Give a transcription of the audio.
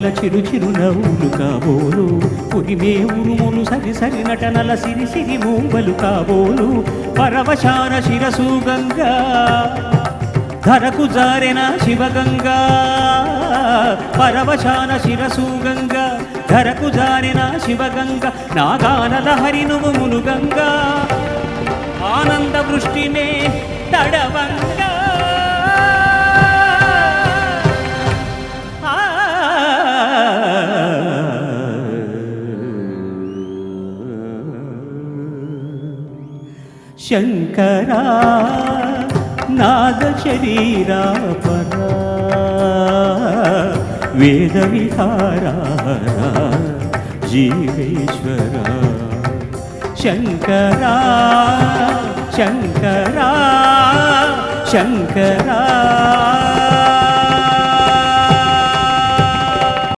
చిరు చిరు నవ్వులు కాబోలు ఉరిమే ఉరుములు సరి సరి నటనల సిరి సిరి మూవలు కాబోలు పరవశాన శిరసు గంగా ధరకు జారెన శివగంగా పరవశాన శిరసు గంగా ధరకు జారెన శివగంగా నాగానల హరి నువ్వు మునుగంగా ఆనంద వృష్టినే తడవంగా శంకరా నాద శరీరా పరా వేద విహారా జీవేశ్వర శంకరా శంకరా శంకరా